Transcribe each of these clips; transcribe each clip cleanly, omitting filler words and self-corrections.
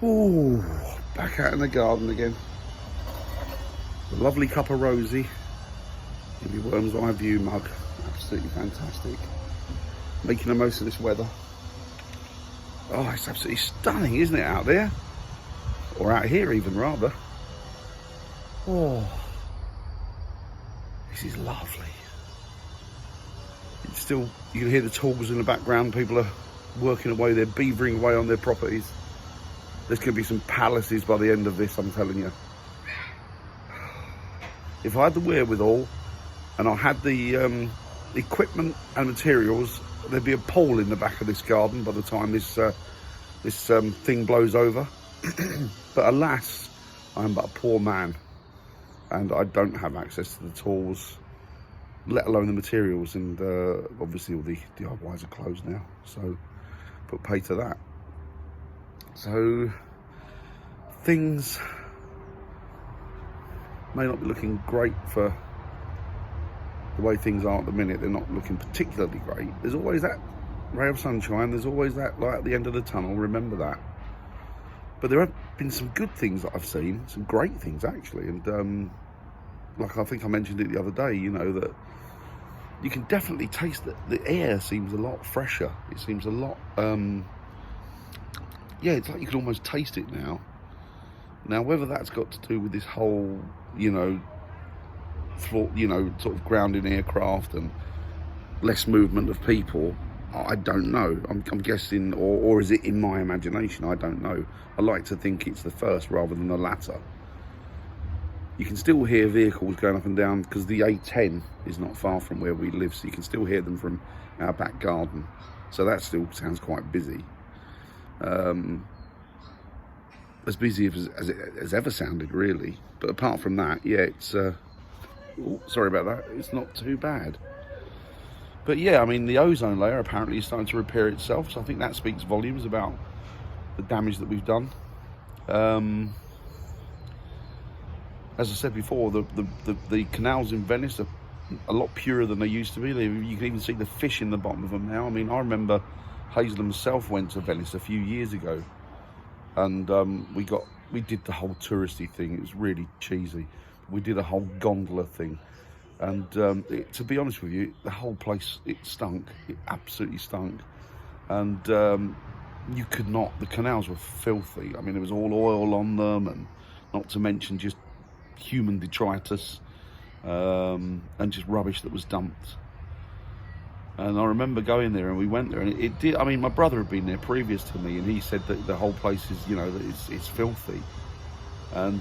Oh, back out in the garden again. The lovely cup of rosy in your worm's eye view mug. Absolutely fantastic. Making the most of this weather. Oh, it's absolutely stunning, isn't it, out there? Or out here even, rather. Oh, this is lovely. It's still, you can hear the tools in the background. People are working away, they're beavering away on their properties. There's going to be some palaces by the end of this, I'm telling you. If I had the wherewithal and I had the equipment and materials, there'd be a pole in the back of this garden by the time this thing blows over. But alas, I'm but a poor man and I don't have access to the tools, let alone the materials, and obviously all the DIYs are closed now, so put pay to that. So things may not be looking great for the way things are at the minute. They're not looking particularly great. There's always that ray of sunshine, there's always that light at the end of the tunnel, remember that. But there have been some good things that I've seen, some great things actually, and like I think I mentioned it the other day, you know, that you can definitely taste that the air seems a lot fresher. It seems a lot, yeah, it's like you can almost taste it now. Now, whether that's got to do with this whole, you know, floor, you know, sort of grounding aircraft and less movement of people, I don't know. I'm guessing, or is it in my imagination? I don't know. I like to think it's the first rather than the latter. You can still hear vehicles going up and down because the A10 is not far from where we live, so you can still hear them from our back garden. So that still sounds quite busy. As busy as it has ever sounded, really. But apart from that, yeah, it's sorry about that, it's not too bad. But yeah, I mean, the ozone layer apparently is starting to repair itself, so I think that speaks volumes about the damage that we've done. As I said before, the canals in Venice are a lot purer than they used to be. You can even see the fish in the bottom of them now. I mean, I remember Hazel himself went to Venice a few years ago, and we did the whole touristy thing. It was really cheesy. We did a whole gondola thing, and to be honest with you, the whole place, it stunk. It absolutely stunk, and you could not. The canals were filthy. I mean, there was all oil on them, and not to mention just human detritus and just rubbish that was dumped. And I remember going there, and we went there, and it did. I mean, my brother had been there previous to me, and he said that the whole place is, you know, that it's filthy, and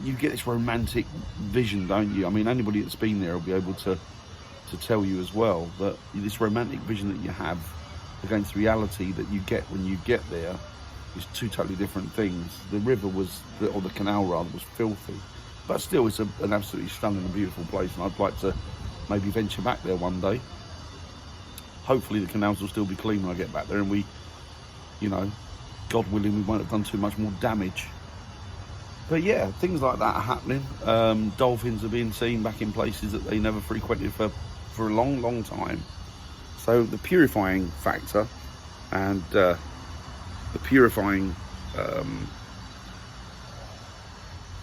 you get this romantic vision, don't you? I mean, anybody that's been there will be able to tell you as well that this romantic vision that you have against reality that you get when you get there is two totally different things. The river was, or the canal rather, was filthy, but still, it's an absolutely stunning and beautiful place, and I'd like to maybe venture back there one day. Hopefully the canals will still be clean when I get back there, and we, you know, God willing, we won't have done too much more damage. But yeah, things like that are happening. Dolphins are being seen back in places that they never frequented for a long, long time. So the purifying factor and the purifying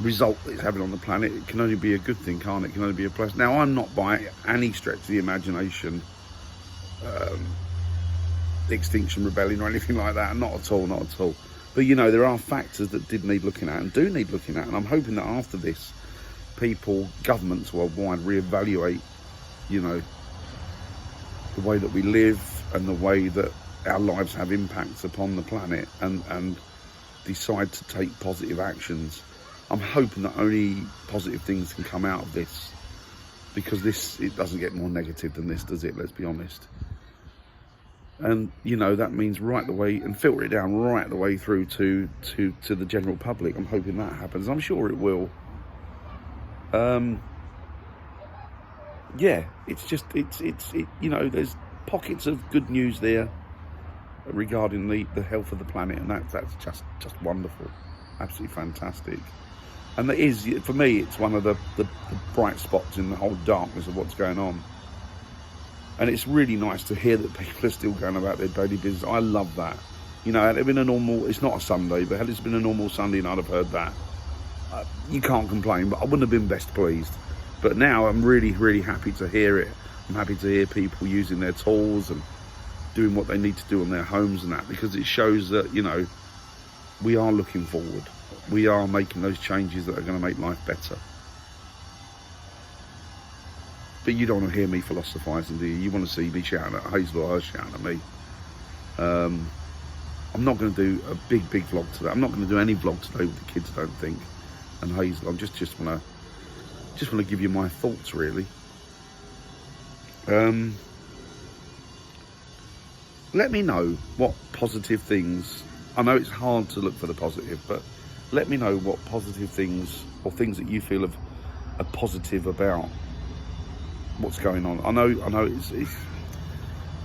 result that it's having on the planet, it can only be a good thing, can't it? It can only be a plus. Now, I'm not by any stretch of the imagination Extinction Rebellion or anything like that, not at all, not at all. But you know, there are factors that did need looking at and do need looking at, and I'm hoping that after this, governments worldwide reevaluate, you know, the way that we live and the way that our lives have impacts upon the planet, and decide to take positive actions. I'm hoping that only positive things can come out of this, because it doesn't get more negative than this, does it? Let's be honest. And you know, that means right the way, and filter it down right the way through to the general public. I'm hoping that happens. I'm sure it will. Yeah, it's just you know, there's pockets of good news there regarding the health of the planet, and that's just wonderful, absolutely fantastic. And that is, for me, it's one of the bright spots in the whole darkness of what's going on. And it's really nice to hear that people are still going about their daily business. I love that. You know, had it been a normal, it's not a Sunday, but had it been a normal Sunday and I'd have heard that, you can't complain, but I wouldn't have been best pleased. But now I'm really, really happy to hear it. I'm happy to hear people using their tools and doing what they need to do on their homes and that, because it shows that, you know, we are looking forward. We are making those changes that are going to make life better. But you don't want to hear me philosophising, do you? You want to see me shouting at Hazel or her shouting at me. I'm not going to do a big vlog today. I'm not going to do any vlog today with the kids, I don't think. And Hazel, I'm just want to give you my thoughts, really. Let me know what positive things. I know it's hard to look for the positive, but let me know what positive things or things that you feel are positive about what's going on. I know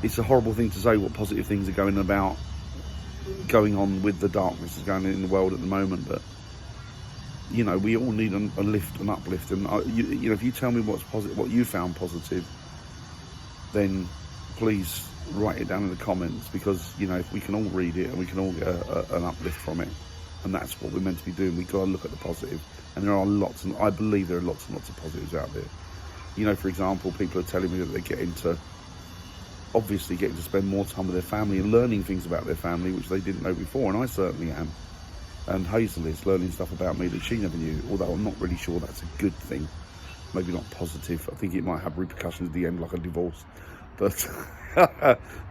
it's a horrible thing to say what positive things are going on with the darkness that's going on in the world at the moment, but you know, we all need a lift, an uplift, and you know, if you tell me what's positive, what you found positive, then please write it down in the comments, because you know, if we can all read it and we can all get an uplift from it, and that's what we're meant to be doing. We've got to look at the positive, and there are lots, and I believe there are lots and lots of positives out there. You know, for example, people are telling me that they're getting to spend more time with their family and learning things about their family which they didn't know before, and I certainly am. And Hazel is learning stuff about me that she never knew, although I'm not really sure that's a good thing. Maybe not positive. I think it might have repercussions at the end, like a divorce. But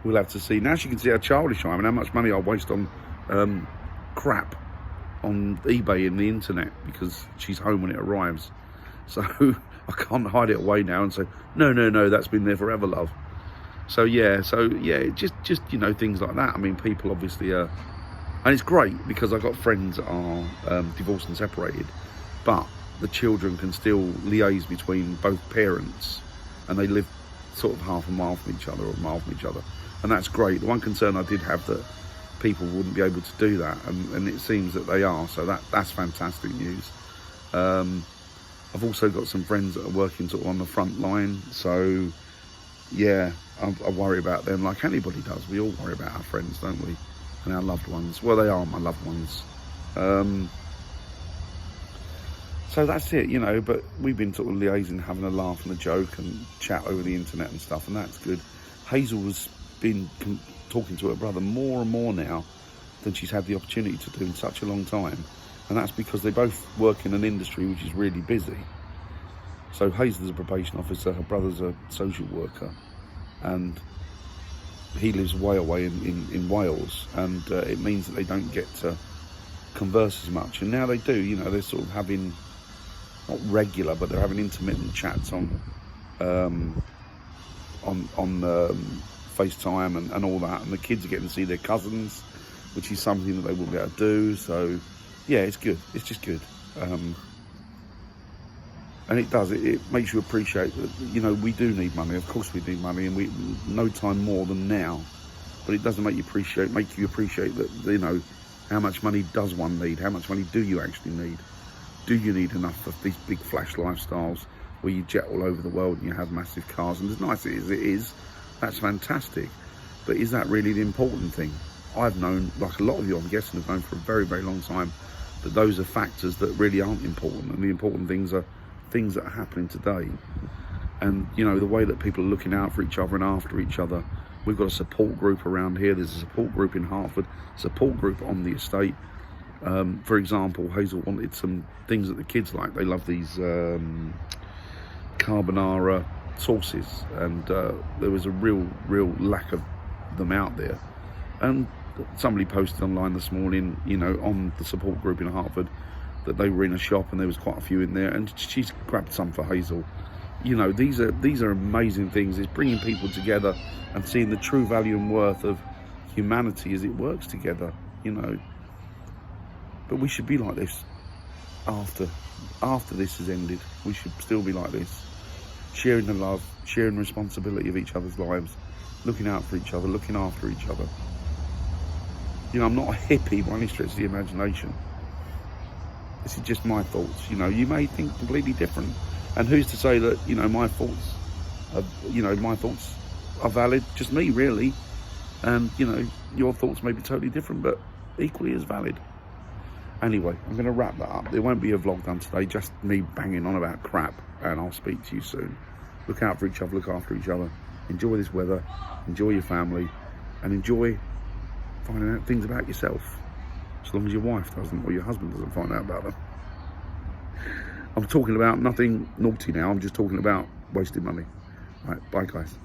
we'll have to see. Now she can see how childish I am and how much money I waste on crap on eBay and the internet, because she's home when it arrives. So I can't hide it away now and say, no, that's been there forever, love. So yeah, just you know, things like that. I mean, people obviously are, and it's great because I've got friends that are divorced and separated, but the children can still liaise between both parents, and they live sort of half a mile from each other or a mile from each other, and that's great. The one concern I did have, that people wouldn't be able to do that, and it seems that they are, so that's fantastic news. I've also got some friends that are working sort of on the front line, so yeah, I worry about them like anybody does. We all worry about our friends, don't we? And our loved ones. Well, they are my loved ones. So that's it, you know, but we've been sort of liaising, having a laugh and a joke and chat over the internet and stuff, and that's good. Hazel has been talking to her brother more and more now than she's had the opportunity to do in such a long time. And that's because they both work in an industry which is really busy. So Hazel's a probation officer, her brother's a social worker, and he lives way away in Wales, and it means that they don't get to converse as much. And now they do, you know, they're sort of having, not regular, but they're having intermittent chats on FaceTime and all that, and the kids are getting to see their cousins, which is something that they wouldn't be able to do. So yeah, it's good. It's just good. And it does. It makes you appreciate that, you know, we do need money. Of course we need money, and we no time more than now. But it doesn't make you appreciate that, you know, how much money does one need? How much money do you actually need? Do you need enough of these big flash lifestyles where you jet all over the world and you have massive cars? And as nice as it is, that's fantastic. But is that really the important thing? I've known, like a lot of you, I'm guessing, have known for a very, very long time, that those are factors that really aren't important, and the important things are things that are happening today. And you know, the way that people are looking out for each other and after each other. We've got a support group around here. There's a support group in Hertford, support group on the estate. For example, Hazel wanted some things that the kids like. They love these carbonara sauces, and there was a real lack of them out there. And somebody posted online this morning, you know, on the support group in Hertford, that they were in a shop and there was quite a few in there, and she's grabbed some for Hazel. You know, these are amazing things. It's bringing people together and seeing the true value and worth of humanity as it works together, you know. But we should be like this after this has ended. We should still be like this, sharing the love, sharing the responsibility of each other's lives, looking out for each other, looking after each other. You know, I'm not a hippie by any stretch of the imagination. This is just my thoughts. You know, you may think completely different, and who's to say that, you know, my thoughts are valid? Just me, really. And you know, your thoughts may be totally different, but equally as valid. Anyway, I'm going to wrap that up. There won't be a vlog done today, just me banging on about crap, and I'll speak to you soon. Look out for each other, look after each other. Enjoy this weather, enjoy your family, and enjoy finding out things about yourself. As long as your wife doesn't, or your husband doesn't find out about them. I'm talking about nothing naughty now, I'm just talking about wasting money. Right, bye guys.